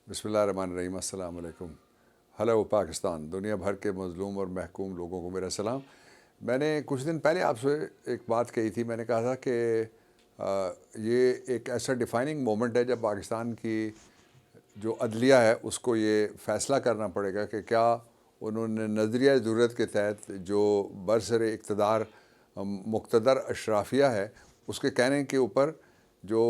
बिस्मिल्लाहिर्रहमानिर्रहीम। अस्सलाम वालेकुम। हेलो पाकिस्तान, दुनिया भर के मज़लूम और महकूम लोगों को मेरा सलाम। मैंने कुछ दिन पहले आपसे एक बात कही थी। मैंने कहा था कि ये एक ऐसा डिफ़ाइनिंग मोमेंट है जब पाकिस्तान की जो अदलिया है उसको ये फ़ैसला करना पड़ेगा कि क्या उन्होंने नज़रिया ज़रूरत के तहत जो बरसर इक़्तिदार मुक़्तदर अशराफिया है उसके कहने के ऊपर जो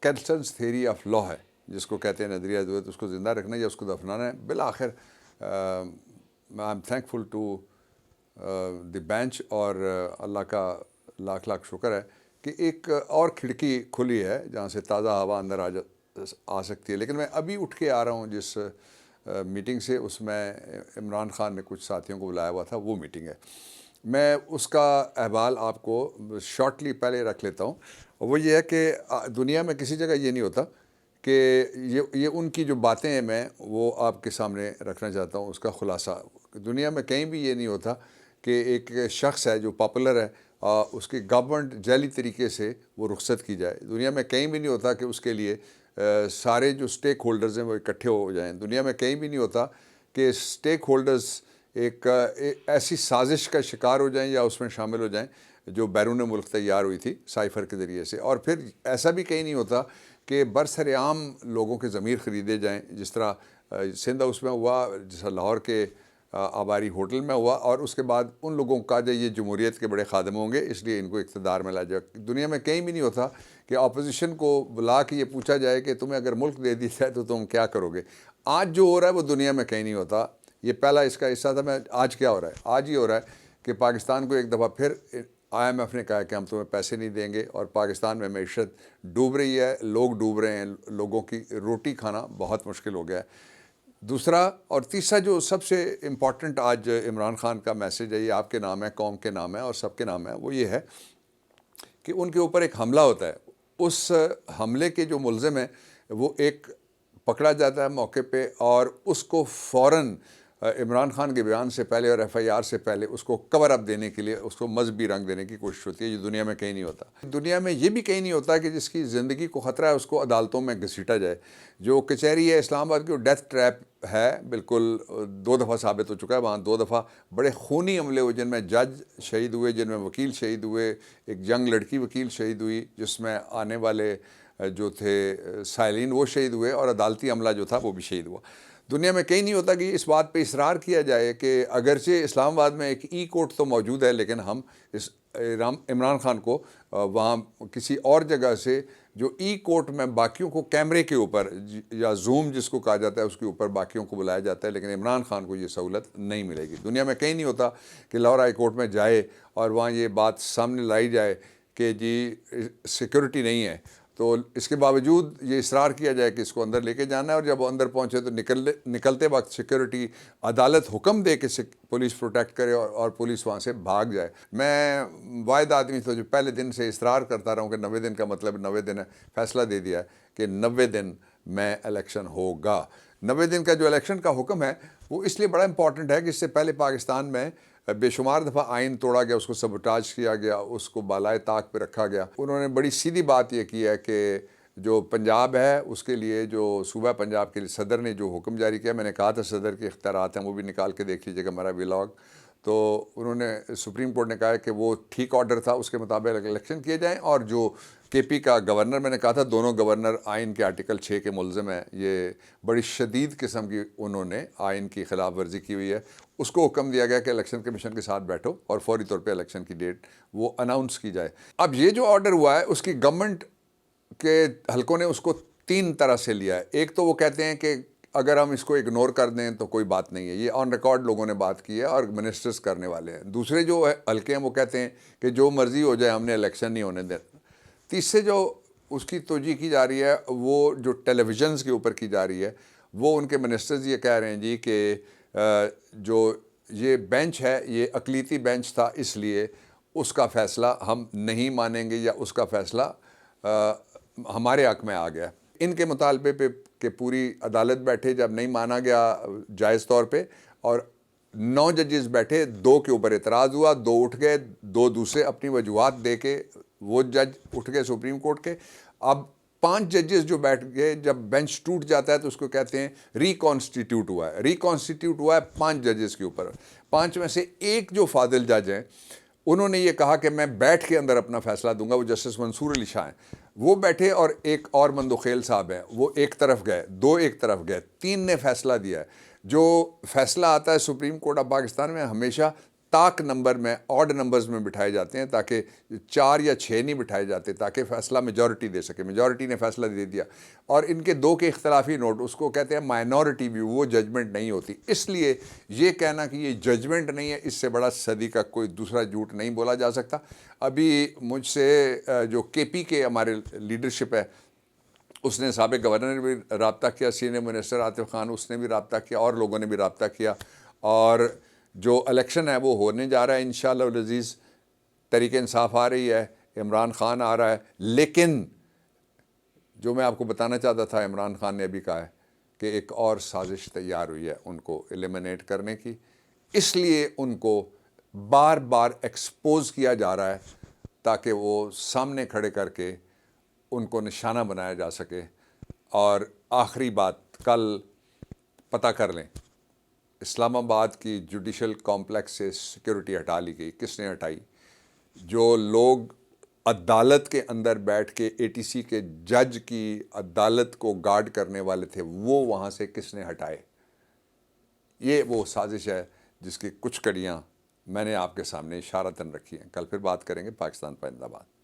कैल्सन्स थ्योरी ऑफ लॉ है जिसको कहते हैं नज़रिया ज़रूरत, उसको ज़िंदा रखना या उसको दफनाना है। बिल आखिर I am thankful to the bench और अल्लाह का लाख लाख शुक्र है कि एक और खिड़की खुली है जहाँ से ताज़ा हवा अंदर आ सकती है। लेकिन मैं अभी उठ के आ रहा हूँ जिस मीटिंग से, उसमें इमरान खान ने कुछ साथियों को बुलाया हुआ था, वो मीटिंग है। मैं उसका अहवाल आपको शॉर्टली पहले रख लेता हूँ। वो ये है कि दुनिया में किसी जगह ये नहीं होता कि ये उनकी जो बातें हैं मैं वो आपके सामने रखना चाहता हूँ, उसका ख़ुलासा। दुनिया में कहीं भी ये नहीं होता कि एक शख्स है जो पॉपुलर है उसकी गवर्नमेंट जैली तरीके से वो रुखसत की जाए। दुनिया में कहीं भी नहीं होता कि उसके लिए सारे जो स्टेक होल्डर्स हैं वो इकट्ठे हो जाएं। दुनिया में कहीं भी नहीं होता कि स्टेक होल्डर्स एक ऐसी साजिश का शिकार हो जाएं या उसमें शामिल हो जाएं जो बैरून मुल्क तैयार हुई थी साइफ़र के ज़रिए से। और फिर ऐसा भी कहीं नहीं होता कि बरसरेआम लोगों के ज़मीर ख़रीदे जाएं, जिस तरह सिंध हाउस में हुआ, जिस लाहौर के आबारी होटल में हुआ, और उसके बाद उन लोगों को कहा जाए ये जमहूरियत के बड़े खादम होंगे इसलिए इनको इक़्तिदार में ला जाए। दुनिया में कहीं भी नहीं होता कि अपोजिशन को बुला के ये पूछा जाए कि तुम्हें अगर मुल्क दे दिया जाए तो तुम क्या करोगे। आज जो हो रहा है वो दुनिया में कहीं नहीं होता। ये पहला इसका हिस्सा था। मैं आज क्या हो रहा है, आज ये हो रहा है कि पाकिस्तान को एक दफ़ा फिर IMF ने कहा कि हम तुम्हें पैसे नहीं देंगे और पाकिस्तान में मईशत डूब रही है, लोग डूब रहे हैं, लोगों की रोटी खाना बहुत मुश्किल हो गया है। दूसरा और तीसरा जो सबसे इम्पॉर्टेंट आज इमरान खान का मैसेज है, ये आपके नाम है, कौम के नाम है और सबके नाम है, वो ये है कि उनके ऊपर एक हमला होता है। उस हमले के जो मुलज़िम है वो एक पकड़ा जाता है मौके पे और उसको फ़ौरन इमरान खान के बयान से पहले और FIR से पहले उसको कवर अप देने के लिए उसको मजहबी रंग देने की कोशिश होती है। ये दुनिया में कहीं नहीं होता। दुनिया में ये भी कहीं नहीं होता कि जिसकी ज़िंदगी को ख़तरा है उसको अदालतों में घसीटा जाए। जो कचहरी है इस्लामाबाद की, वो डेथ ट्रैप है, बिल्कुल 2 दफ़ा साबित हो चुका है। वहाँ 2 दफ़ा बड़े खूनी हमले हुए जिनमें जज शहीद हुए, जिनमें वकील शहीद हुए। एक यंग लड़की वकील शहीद हुई जिसमें आने वाले जो थे साइलिन वो शहीद हुए, और अदालती हमला जो था वो भी शहीद हुआ। दुनिया में कहीं नहीं होता कि इस बात पे इसरार किया जाए कि अगरचे इस्लामाबाद में एक कोर्ट तो मौजूद है लेकिन हम इस इमरान खान को वहाँ किसी और जगह से जो कोर्ट में बाकियों को कैमरे के ऊपर या जूम जिसको कहा जाता है उसके ऊपर बाकियों को बुलाया जाता है, लेकिन इमरान खान को ये सहूलत नहीं मिलेगी। दुनिया में कहीं नहीं होता कि लाहौर हाई कोर्ट में जाए और वहाँ ये बात सामने लाई जाए कि जी सिक्योरिटी नहीं है, तो इसके बावजूद ये इसरार किया जाए कि इसको अंदर लेके जाना है, और जब वो अंदर पहुँचे तो निकलते वक्त सिक्योरिटी अदालत हुक्म दे कि पुलिस प्रोटेक्ट करे और पुलिस वहाँ से भाग जाए। मैं वाहिद आदमी था जो पहले दिन से इसरार करता रहा हूँ कि 90 दिन का मतलब 90 दिन है। फ़ैसला दे दिया है कि 90 दिन में इलेक्शन होगा। 90 दिन का जो इलेक्शन का हुक्म है वो इसलिए बड़ा इंपॉर्टेंट है कि इससे पहले पाकिस्तान में बेशुमार दफ़ा आइन तोड़ा गया, उसको सबटाज किया गया, उसको बालाए ताक पे रखा गया। उन्होंने बड़ी सीधी बात ये की है कि जो पंजाब है उसके लिए, जो सूबा पंजाब के लिए सदर ने जो हुक्म जारी किया, मैंने कहा था सदर के इख्तियारात हैं, वो भी निकाल के देख लीजिएगा हमारा व्लॉग। तो उन्होंने सुप्रीम कोर्ट ने कहा है कि वो ठीक ऑर्डर था, उसके मुताबिक इलेक्शन किए जाएँ। और जो KP का गवर्नर, मैंने कहा था दोनों गवर्नर आइन के आर्टिकल 6 के मुलज़िम हैं, ये बड़ी शदीद किस्म की उन्होंने आइन की ख़िलाफ़ वर्जी की हुई है। उसको हुक्म दिया गया कि इलेक्शन कमीशन के साथ बैठो और फौरी तौर पे इलेक्शन की डेट वो अनाउंस की जाए। अब ये जो ऑर्डर हुआ है उसकी गवर्नमेंट के हलकों ने उसको 3 तरह से लिया है। एक तो वो कहते हैं कि अगर हम इसको इग्नोर कर दें तो कोई बात नहीं है, ये ऑन रिकॉर्ड लोगों ने बात की है और मिनिस्टर्स करने वाले हैं। दूसरे जो हल्के हैं वो कहते हैं कि जो मर्ज़ी हो जाए, हमने इलेक्शन नहीं होने देना। तीसरे जो उसकी तोजी की जा रही है वो जो टेलीविज़न्स के ऊपर की जा रही है, वो उनके मिनिस्टर्स ये कह रहे हैं जी कि जो ये बेंच है ये अक़लीती बेंच था, इसलिए उसका फ़ैसला हम नहीं मानेंगे या उसका फ़ैसला हमारे हक़ में आ गया। इनके मुतालबे पे कि पूरी अदालत बैठे, जब नहीं माना गया जायज़ तौर पे, और 9 जजेस बैठे, 2 के ऊपर एतराज़ हुआ, 2 उठ गए, 2 दूसरे अपनी वजूहात दे के वो जज उठ गए सुप्रीम कोर्ट के। अब 5 ججز جو بیٹھ گئے، جب بینچ ٹوٹ جاتا ہے تو اس کو کہتے ہیں ریکانسٹیٹیوٹ ہوا ہے، ریکانسٹیٹیوٹ ہوا ہے 5 ججز کے اوپر. 5 میں سے ایک جو فاضل جج ہیں انہوں نے یہ کہا کہ میں بیٹھ کے اندر اپنا فیصلہ دوں گا، وہ جسٹس منصور علی شاہ ہیں. وہ بیٹھے اور ایک اور مندوخیل صاحب ہیں، وہ ایک طرف گئے، 2 ایک طرف گئے، 3 نے فیصلہ دیا ہے. جو فیصلہ آتا ہے سپریم کورٹ آف پاکستان میں ہمیشہ طاق نمبر میں، آڈ نمبرز میں بٹھائے جاتے ہیں، تاکہ 4 یا 6 نہیں بٹھائے جاتے، تاکہ فیصلہ میجورٹی دے سکے. میجورٹی نے فیصلہ دے دیا، اور ان کے 2 کے اختلافی نوٹ، اس کو کہتے ہیں مائنورٹی ویو، وہ ججمنٹ نہیں ہوتی. اس لیے یہ کہنا کہ یہ ججمنٹ نہیں ہے، اس سے بڑا صدی کا کوئی دوسرا جھوٹ نہیں بولا جا سکتا. ابھی مجھ سے جو کے پی کے ہمارے لیڈرشپ ہے، اس نے سابق گورنر نے بھی رابطہ کیا، سینئر منسٹر عاطف خان اس نے بھی رابطہ کیا، اور لوگوں نے بھی رابطہ کیا. اور جو الیکشن ہے وہ ہونے جا رہا ہے انشاءاللہ العزیز. تحریک انصاف آ رہی ہے، عمران خان آ رہا ہے. لیکن جو میں آپ کو بتانا چاہتا تھا، عمران خان نے ابھی کہا ہے کہ ایک اور سازش تیار ہوئی ہے ان کو ایلیمنیٹ کرنے کی. اس لیے ان کو بار بار ایکسپوز کیا جا رہا ہے تاکہ وہ سامنے کھڑے کر کے ان کو نشانہ بنایا جا سکے. اور آخری بات، کل پتہ کر لیں اسلام آباد کی جوڈیشل کمپلیکس سے سیکورٹی ہٹا لی گئی. کس نے ہٹائی؟ جو لوگ عدالت کے اندر بیٹھ کے اے ٹی سی کے جج کی عدالت کو گارڈ کرنے والے تھے، وہ وہاں سے کس نے ہٹائے؟ یہ وہ سازش ہے جس کی کچھ کڑیاں میں نے آپ کے سامنے اشارتاً رکھی ہیں. کل پھر بات کریں گے. پاکستان زندہ باد.